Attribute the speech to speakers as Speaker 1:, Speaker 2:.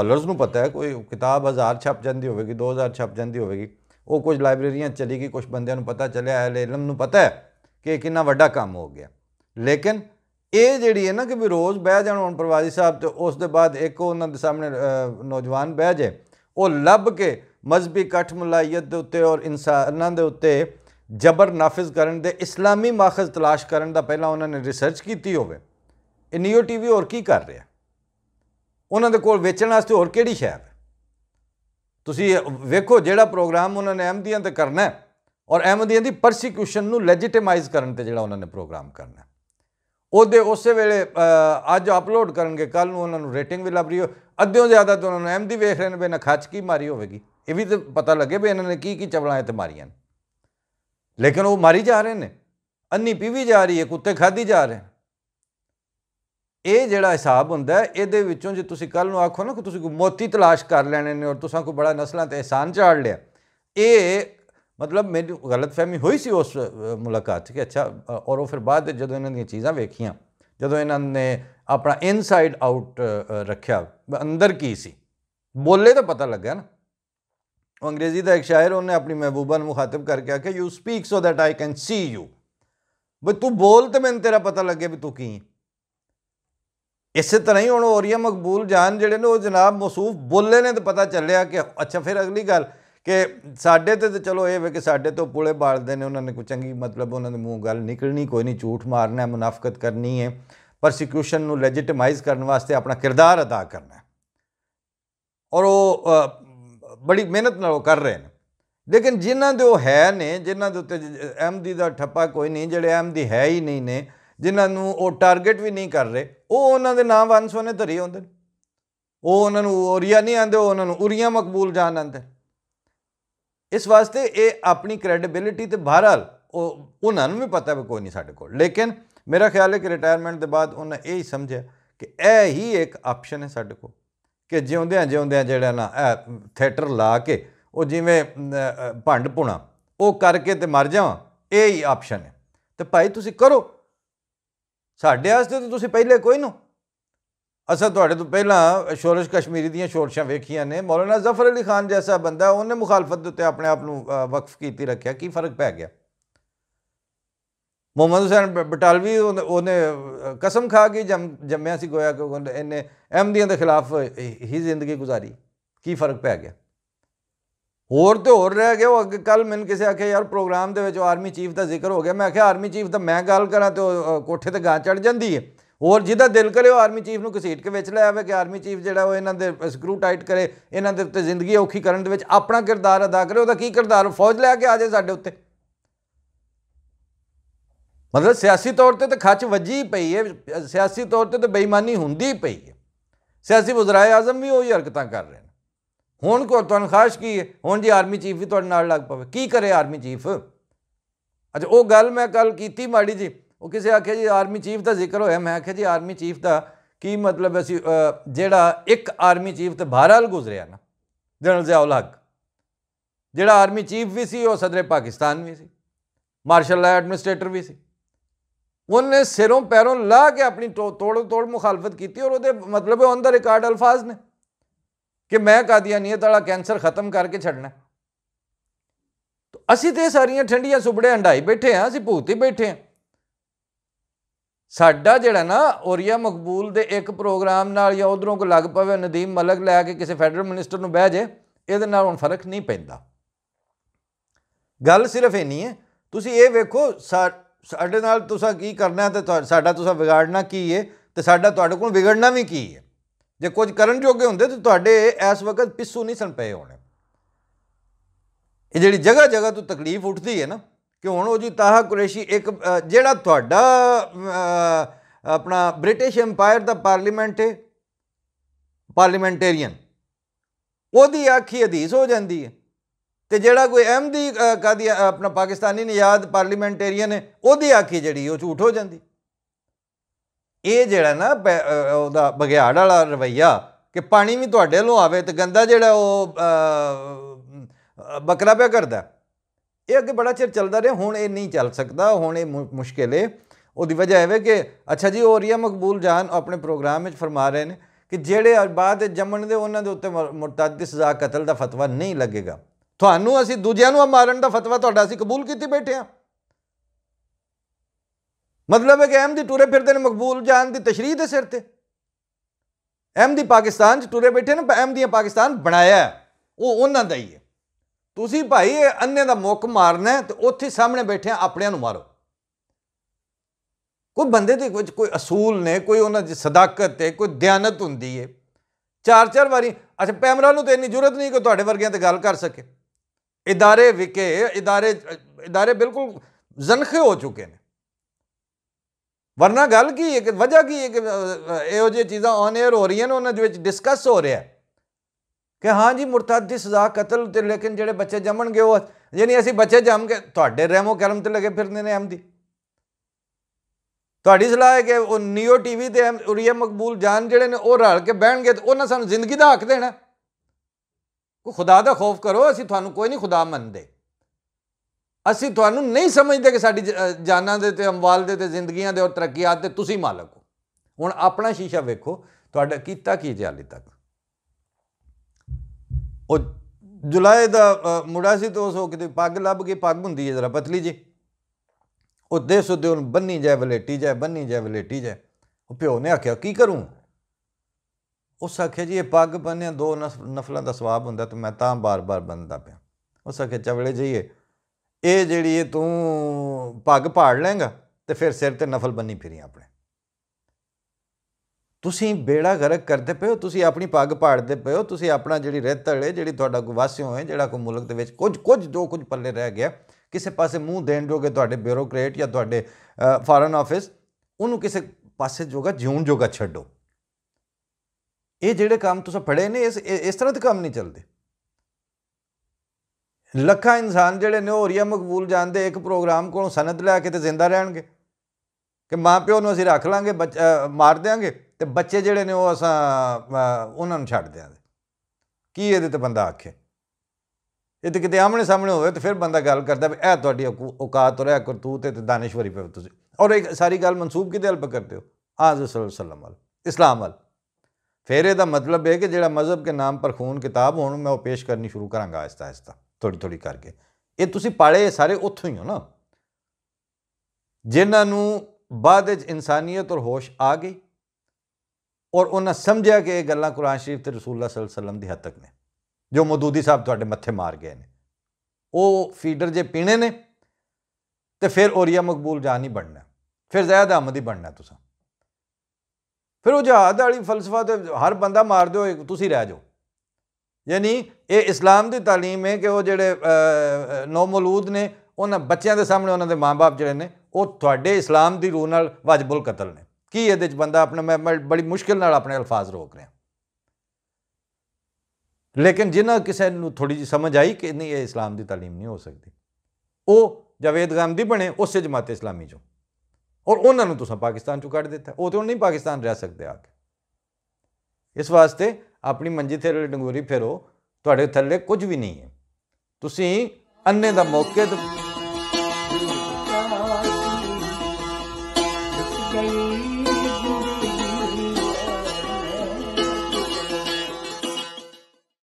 Speaker 1: Scholars ਨੂੰ पता है कोई किताब 1000 छप जाती होगी 2000 छप जाती होगी वो कुछ लाइब्रेरियां चली गई कुछ बंदे पता चलिया अहले इलम ਨੂੰ पता है कि कितना वड्डा काम हो गया लेकिन ये जी है ना कि भी रोज़ बह जान हुण प्रवासी साहब तो उस दे बाद एक उन्होंने सामने नौजवान बह जाए वो लभ के मजहबी इकट्ठ मुलायत के उत्ते और इंसानां दे उत्ते जबर नाफिज करन दे इस्लामी माखज़ तलाश करन दा पहला उन्होंने रिसर्च की होवे नीओ टीवी होर की कर रहा उन्होंने कोल वेचण वास्ते होर किहड़ी शै है तुसीं वेखो जिहड़ा प्रोग्राम उन्होंने अहमदियां ते करना है और अहमदियां दी परसीक्यूशन नूं लैजिटिमाइज़ करन ते जिहड़ा उन्होंने प्रोग्राम करना है ਉਹਦੇ ਉਸੇ ਵੇਲੇ ਅੱਜ ਅਪਲੋਡ ਕਰਨਗੇ ਕੱਲ੍ਹ ਨੂੰ ਉਹਨਾਂ ਨੂੰ ਰੇਟਿੰਗ ਵੀ ਲੱਭ ਰਹੀ ਹੋ ਅੱਧਿਓਂ ਜ਼ਿਆਦਾ ਤਾਂ ਉਹਨਾਂ ਨੂੰ ਅਹਿਮਦੀ ਵੇਖ ਰਹੇ ਨੇ ਵੀ ਇਹਨਾਂ ਖੱਚ ਕੀ ਮਾਰੀ ਹੋਵੇਗੀ ਇਹ ਵੀ ਤਾਂ ਪਤਾ ਲੱਗੇ ਵੀ ਇਹਨਾਂ ਨੇ ਕੀ ਚਵਲਾਂ ਇੱਥੇ ਮਾਰੀਆਂ ਨੇ ਲੇਕਿਨ ਉਹ ਮਾਰੀ ਜਾ ਰਹੇ ਨੇ ਅੰਨੀ ਪੀਵੀ ਜਾ ਰਹੀ ਹੈ ਕੁੱਤੇ ਖਾਧੀ ਜਾ ਰਹੇ ਇਹ ਜਿਹੜਾ ਹਿਸਾਬ ਹੁੰਦਾ ਇਹਦੇ ਵਿੱਚੋਂ ਜੇ ਤੁਸੀਂ ਕੱਲ੍ਹ ਨੂੰ ਆਖੋ ਨਾ ਕਿ ਤੁਸੀਂ ਕੋਈ ਮੋਤੀ ਤਲਾਸ਼ ਕਰ ਲੈਣੇ ਨੇ ਔਰ ਤੁਸੀਂ ਕੋਈ ਬੜਾ ਨਸਲਾਂ 'ਤੇ ਅਹਿਸਾਨ ਝਾੜ ਲਿਆ ਇਹ मतलब मेरी गलतफहमी हुई सी उस मुलाकात कि अच्छा और वो फिर बाद जो इन्होंने चीज़ां वेखियां जो इन्होंने अपना इनसाइड आउट रखा अंदर की सी बोले तो पता लगा ना अंग्रेज़ी का एक शायर उन्हें अपनी महबूबा ने मुखातिब करके आख्या you speak so that I can see you भाई तू बोल तो मैंने तेरा पता लगे भी तू की इस तरह ही हुण ओरिया मकबूल जान जिहड़े ने वो जनाब मौसूफ बोले ने तो पता चलिया कि अच्छा फिर अगली गल कि साडे ते चलो ये वे कि साडे तो पुले बालते हैं उन्होंने कोई चंगी मतलब उन्होंने मूँह गल निकलनी कोई नहीं झूठ मारना है मुनाफकत करनी है परसिक्यूशन नूं लैजिटिमाइज़ करने वास्ते अपना किरदार अदा करना है और वो बड़ी मेहनत नाल कर रहे हैं लेकिन जिन्हां दे वो है ने जिन्हां दे उत्ते अहमदी दा ठप्पा कोई नहीं जिहड़े अहमदी है ही नहीं ने जिन्हां नूं वो टारगेट भी नहीं कर रहे वो उन्हां दे नाम वंस वने धरी आउंदे वो उन्हां नूं ओरिया नहीं आंदे उन्हां नूं उरिया मकबूल जान आंदे इस वास्ते ये अपनी क्रेडिबिलिटी तो बहरहाल उन्होंने भी पता भी कोई नहीं साढ़े को लेकिन मेरा ख्याल है कि रिटायरमेंट के बाद उन्हें यही समझा कि यह ही एक ऑप्शन है साढ़े को कि जिउंदियां जिउंदियां जिहड़ा ना थिएटर ला के वो जिवें भंड पुणा वो करके तो मर जावां यही ऑप्शन है तो भाई तुसीं करो साढ़े वास्ते तो तुसीं पहले कोई ना असा तुहाडे तो पहला शोरश कश्मीरी दीयां शोरशां वेखियां ने मौलाना जफर अली खान जैसा बंदा उन्हें मुखालफत के उत्ते अपने आप नूं वक्फ कीती रखिया की फर्क पै गया मोहम्मद हुसैन बटालवी उन्हें कसम खा के जम्मिया सी गोया कि इन्हें अहमदियों के खिलाफ ही जिंदगी गुजारी की फर्क पै गया होर तो होर रह गया वो अगे कल मैंने किसी आख्या यार प्रोग्राम के आर्मी चीफ का जिक्र हो गया मैं आख्या आर्मी चीफ का मैं गल करा तो कोठे ते गां चढ़ जाती है और जिदा दिल करे वो आर्मी चीफ को घसीट के विच ले आवे कि आर्मी चीफ जो इन्हों के स्क्रू टाइट करे इन्हों के उत्ते जिंदगी औखी करने दे विच अपना किरदार अदा करे उसका की किरदार फौज लैके आ जाए साडे उत्ते मतलब सियासी तौर पर तो खच वजी ही पई है सियासी तौर पर तो बेईमानी होंदी ही पई है सियासी वज़राए आज़म भी वही हरकतां कर रहे हैं हुण को तनख्वाह की है हुण जी आर्मी चीफ भी तुहाडे नाल लग पवे की करे आर्मी चीफ अच्छा वो गल मैं कल कीती माड़ी जी वो किसी आख्या जी आर्मी चीफ का जिक्र होया मैं आख्या जी आर्मी चीफ का की मतलब असी जिहड़ा एक आर्मी चीफ तो बहरहाल गुजरिया ना जनरल ज़ियाउल हक जिहड़ा आर्मी चीफ भी सी वो सदर पाकिस्तान भी सी मार्शल लॉ एडमिनिस्ट्रेटर भी सी उन्हें सिरों पैरों ला के अपनी तोड़ मुखालफत की और वो मतलब ऑन द रिकॉर्ड अल्फाज ने कि मैं कादियानियत वाला कैंसर खत्म करके छड़ना तो असी तो सारियां ठंडियां सुबड़े हंडाई बैठे हैं असी भूती बैठे हैं साडा जिहड़ा ना ओरिया मकबूल दे एक प्रोग्राम नाल या उधरों को लग पवे नदीम मलक लैके किसी फैडरल मिनिस्टर नूं बह जाए इहदे नाल हुण फर्क नहीं पैंदा गल सिर्फ इन्नी है तुसीं ये वेखो साडे नाल तुसां की करना है ते साडा तुसां बिगाड़ना की है ते साडा तुहाडे कोल बिगड़ना भी की है जे कुछ करन जोगे हुंदे ते तुहाडे इस वक्त पिस्सू नहीं सन पए होणे ये जिहड़ी जगह जगह तो तकलीफ उठदी है ना कि हुण वो जी ताहा कुरैशी एक जिहड़ा तुहाडा अपना ब्रिटिश एम्पायर का पार्लीमेंट है पार्लीमेंटेरियन ओदी आखी हदीस हो जाती है तो जिहड़ा कोई अहमदी कादी अपना पाकिस्तानी नियाद पार्लीमेंटेरियन है ओदी आखी जिहड़ी वो झूठ हो जाती ये जिहड़ा ना ओहदा बघियाड़ वाला रवैया कि पानी भी तुहाडे वल्लों आवे तो गंदा जिहड़ा वो बकरा पिया करदा ये अगे बड़ा चिर चलता रहा हुण ये नहीं चल सकता हुण ये मुश्किल है उसकी वजह है कि अच्छा जी ओरिया मकबूल जान अपने प्रोग्राम में फरमा रहे हैं कि ਜਿਹੜੇ ਬਾਅਦ ਜੰਮਣ ਦੇ ਉਹਨਾਂ ਦੇ ਉੱਤੇ ਮੁਰਤਦ ਦੀ ਸਜ਼ਾ ਕਤਲ ਦਾ ਫਤਵਾ ਨਹੀਂ ਲੱਗੇਗਾ। ਤੁਹਾਨੂੰ ਅਸੀਂ ਦੂਜਿਆਂ ਨੂੰ ਮਾਰਨ ਦਾ ਫਤਵਾ ਤੁਹਾਡਾ ਅਸੀਂ ਕਬੂਲ ਕੀਤੀ ਬੈਠੇ ਹਾਂ। मतलब है कि अहमदी टुरे फिरते ने मकबूल जान की तशरीह के सिर पर। अहमदी पाकिस्तान टुरे बैठे ने, अहमदियां पाकिस्तान बनाया वो उन्हों का ही है। तुसी भाई अन्ने का मुख मारना है तो उत्थे सामने बैठे अपने मारो। कोई बंदे के कुछ कोई असूल ने, कोई उन्होंने सदाकत है, कोई दयानत होंगी है। चार चार बारी अच्छा पैमरा तो इन्नी जरूरत नहीं कि तुहाडे वर्गियां ते गल कर सके। इदारे विके इदारे बिल्कुल जनखे हो चुके हैं। वरना गल की है कि वजह की है कि इहो जी चीज़ां ऑन एयर हो रही हैं, उन्होंने डिस्कस हो रहा है कि हाँ जी मुरतद की सज़ा कतल ते, लेकिन जेडे बच्चे जम्मणगे वो यानी असीं बच्चे जम के तुहाडे रहमो करम ते लगे फिरने ने अहमदी। तुहाडी सलाह है कि वो नीओ टीवी ते उरिया मकबूल जान जेडे ने वो रल के बहणगे ते उन्हां सानूं जिंदगी दा हक देना। कोई खुदा दा खौफ करो, असीं तुहानूं कोई नहीं खुदा मनदे। ਅਸੀਂ ਤੁਹਾਨੂੰ ਨਹੀਂ ਸਮਝਦੇ ਕਿ ਸਾਡੀ ਜਾਨਾਂ ਦੇ ਤੇ ਅਮਵਾਲ ਦੇ ਤੇ ਜ਼ਿੰਦਗੀਆਂ ਦੇ ਔਰ ਤਰੱਕੀਆਤ ਦੇ ਤੁਸੀਂ ਮਾਲਕ ਹੋ। ਹੁਣ ਆਪਣਾ ਸ਼ੀਸ਼ਾ ਵੇਖੋ, ਤੁਹਾਡਾ ਕੀਤਾ ਕੀ ਜੇ ਹਾਲੇ ਤੱਕ। ਉਹ ਜੁਲਾਈ ਦਾ ਮੁੰਡਾ ਸੀ ਤਾਂ ਉਸ ਕਿਤੇ ਪੱਗ ਲੱਭ ਗਈ, ਪੱਗ ਹੁੰਦੀ ਹੈ ਜ਼ਰਾ ਪਤਲੀ ਜੀ, ਉਹ ਦੇ ਸੁਦੇ ਉਹਨੂੰ ਬੰਨੀ ਜਾਏ ਵਲੇਟੀ ਜਾਏ, ਬੰਨੀ ਜਾਏ ਵਲੇਟੀ ਜਾਏ। ਉਹ ਪਿਓ ਨੇ ਆਖਿਆ ਕੀ ਕਰੂੰ? ਉਸ ਆਖਿਆ ਜੀ ਇਹ ਪੱਗ ਬੰਨਿਆ 2 ਨਫਲਾਂ ਦਾ ਸਵਾਬ ਹੁੰਦਾ ਤੇ ਮੈਂ ਤਾਂ ਬਾਰ-ਬਾਰ ਬੰਨਦਾ ਪਿਆ। ਉਸ ਆਖਿਆ ਚਵਲੇ ਜਾਈਏ ਇਹ ਜਿਹੜੀ ਇਹ ਤੂੰ ਪੱਗ ਪਾੜ ਲਏਂਗਾ ਤੇ ਫਿਰ ਸਿਰ ਤੇ ਨਫਲ ਬੰਨੀ ਫਿਰੀ ਆਪਣੇ। ਤੁਸੀਂ ਬੇੜਾ ਗਰਕ ਕਰਦੇ ਪਏ ਹੋ, ਤੁਸੀਂ ਆਪਣੀ ਪੱਗ ਪਾੜਦੇ ਪਏ ਹੋ, ਤੁਸੀਂ ਆਪਣਾ ਜਿਹੜੀ ਰੇਤਲ ਹੈ, ਜਿਹੜੀ ਤੁਹਾਡਾ ਕੋਈ ਵਾਸਿਓ ਹੈ, ਜਿਹੜਾ ਕੋਈ ਮੁਲਕ ਦੇ ਵਿੱਚ ਕੁਝ ਜੋ ਕੁਝ ਪੱਲੇ ਰਹਿ ਗਿਆ, ਕਿਸੇ ਪਾਸੇ ਮੂੰਹ ਦੇਣ ਜੋਗੇ ਤੁਹਾਡੇ ਬਿਊਰੋਕਰੇਟ ਜਾਂ ਤੁਹਾਡੇ ਫਾਰਨ ਆਫਿਸ, ਉਹਨੂੰ ਕਿਸੇ ਪਾਸੇ ਜੋਗਾ ਜਿਉਣ ਜੋਗਾ ਛੱਡੋ। ਇਹ ਜਿਹੜੇ ਕੰਮ ਤੁਸੀਂ ਫੜੇ ਨੇ ਇਸ ਤਰ੍ਹਾਂ ਦੇ ਕੰਮ ਨਹੀਂ ਚੱਲਦੇ। ਲੱਖਾਂ ਇਨਸਾਨ ਜਿਹੜੇ ਨੇ ਉਹ ਹੁਰੀਆ ਮਕਬੂਲ ਜਾਨ ਦੇ ਇੱਕ ਪ੍ਰੋਗਰਾਮ ਕੋਲੋਂ ਸਨਦ ਲੈ ਕੇ ਤੇ ਜ਼ਿੰਦਾ ਰਹਿਣਗੇ ਕਿ ਮਾਂ ਪਿਓ ਨੂੰ ਅਸੀਂ ਰੱਖ ਲਾਂਗੇ, ਮਾਰ ਦਿਆਂਗੇ ਤੇ ਬੱਚੇ ਜਿਹੜੇ ਨੇ ਉਹ ਅਸਾਂ ਉਹਨਾਂ ਨੂੰ ਛੱਡ ਦਿਆਂਗੇ। ਕੀ ਇਹਦੇ ਤੇ ਬੰਦਾ ਆਖੇ? ਇਹ ਤੇ ਕਿਤੇ ਆਮਣੇ ਸਾਹਮਣੇ ਹੋਵੇ ਤੇ ਫਿਰ ਬੰਦਾ ਗੱਲ ਕਰਦਾ ਵੀ ਇਹ ਤੁਹਾਡੀ ਔਕਾਤ ਔਰ ਇਹ ਕਰਤੂਤ ਤੇ ਦਾਨਿਸ਼ਵਰੀ ਪਏ ਤੁਸੀਂ। ਔਰ ਇੱਕ ਸਾਰੀ ਗੱਲ ਮਨਸੂਬ ਕਿਹਦੇ ਵੱਲ ਕਰਦੇ ਹੋ? ਆਜ ਸੱਲਮ ਵੱਲ, ਇਸਲਾਮ ਵੱਲ। ਫਿਰ ਇਹਦਾ ਮਤਲਬ ਹੈ ਕਿ ਜਿਹੜਾ ਮਜ਼ਹਬ ਕੇ ਨਾਮ ਪਰ ਖੂਨ ਕਿਤਾਬ ਹੁਣ ਮੈਂ ਉਹ ਪੇਸ਼ ਕਰਨੀ ਸ਼ੁਰੂ ਕਰਾਂਗਾ ਆਹਿਸਤਾ ਆਹਿਸਤਾ, ਥੋੜ੍ਹੀ ਥੋੜ੍ਹੀ ਕਰਕੇ। ਇਹ ਤੁਸੀਂ ਪਾਲੇ ਸਾਰੇ ਉੱਥੋਂ ਹੀ ਹੋ ਨਾ, ਜਿਨ੍ਹਾਂ ਨੂੰ ਬਾਅਦ ਵਿੱਚ ਇਨਸਾਨੀਅਤ ਔਰ ਹੋਸ਼ ਆ ਗਈ ਔਰ ਉਹਨਾਂ ਸਮਝਿਆ ਕਿ ਇਹ ਗੱਲਾਂ ਕੁਰਾਨ ਸ਼ਰੀਫ ਤੇ ਰਸੂਲੁੱਲਾਹ ਸੱਲੱਲਾਹੁ ਅਲੈਹਿ ਵਸੱਲਮ ਦੀ ਹੱਦ ਤੱਕ ਨੇ। ਜੋ ਮੌਦੂਦੀ ਸਾਹਿਬ ਤੁਹਾਡੇ ਮੱਥੇ ਮਾਰ ਗਏ ਨੇ, ਉਹ ਫੀਡਰ ਜੇ ਪੀਣੇ ਨੇ ਤੇ ਫਿਰ ਔਰੀਆ ਮਕਬੂਲ ਜਾਨ ਹੀ ਬਣਨਾ, ਫਿਰ ਜ਼ੈਦ ਅਹਿਮਦ ਹੀ ਬਣਨਾ ਤੁਸੀਂ। ਫਿਰ ਉਹ ਜਹਾਦ ਵਾਲੀ ਫਲਸਫਾ ਤੇ ਹਰ ਬੰਦਾ ਮਾਰ ਦਿਓ, ਤੁਸੀਂ ਰਹਿ ਜਾਓ। ਯਾਨੀ ਇਹ ਇਸਲਾਮ ਦੀ ਤਾਲੀਮ ਹੈ ਕਿ ਉਹ ਜਿਹੜੇ ਨੌਮੌਲੂਦ ਨੇ ਉਹਨਾਂ ਬੱਚਿਆਂ ਦੇ ਸਾਹਮਣੇ ਉਹਨਾਂ ਦੇ ਮਾਂ-ਬਾਪ ਜਿਹੜੇ ਨੇ ਉਹ ਤੁਹਾਡੇ ਇਸਲਾਮ ਦੀ ਰੂਹ ਨਾਲ ਵਾਜਬੁਲ ਕਤਲ ਨੇ। ਕੀ ਇਹਦੇ 'ਚ ਬੰਦਾ ਆਪਣਾ ਮੈਂ ਬੜੀ ਮੁਸ਼ਕਿਲ ਨਾਲ ਆਪਣੇ ਅਲਫਾਜ਼ ਰੋਕ ਰਿਹਾ, ਲੇਕਿਨ ਜਿਨ੍ਹਾਂ ਕਿਸੇ ਨੂੰ ਥੋੜ੍ਹੀ ਜਿਹੀ ਸਮਝ ਆਈ ਕਿ ਨਹੀਂ ਇਹ ਇਸਲਾਮ ਦੀ ਤਾਲੀਮ ਨਹੀਂ ਹੋ ਸਕਦੀ, ਉਹ ਜਾਵੇਦ ਗਾਂਧੀ ਬਣੇ ਉਸੇ ਜਮਾਤ ਇਸਲਾਮੀ 'ਚੋਂ, ਔਰ ਉਹਨਾਂ ਨੂੰ ਤੁਸੀਂ ਪਾਕਿਸਤਾਨ 'ਚੋਂ ਕੱਢ ਦਿੱਤਾ। ਉਹ ਤਾਂ ਹੁਣ ਨਹੀਂ ਪਾਕਿਸਤਾਨ ਰਹਿ ਸਕਦੇ ਆ ਕੇ। ਇਸ ਵਾਸਤੇ ਆਪਣੀ ਮੰਜੀ ਥੱਲੇ ਡੰਗੋਰੀ ਫੇਰੋ, ਤੁਹਾਡੇ ਥੱਲੇ ਕੁਝ ਵੀ ਨਹੀਂ ਹੈ। ਤੁਸੀਂ ਅੰਨੇ ਦਾ ਮੌਕੇ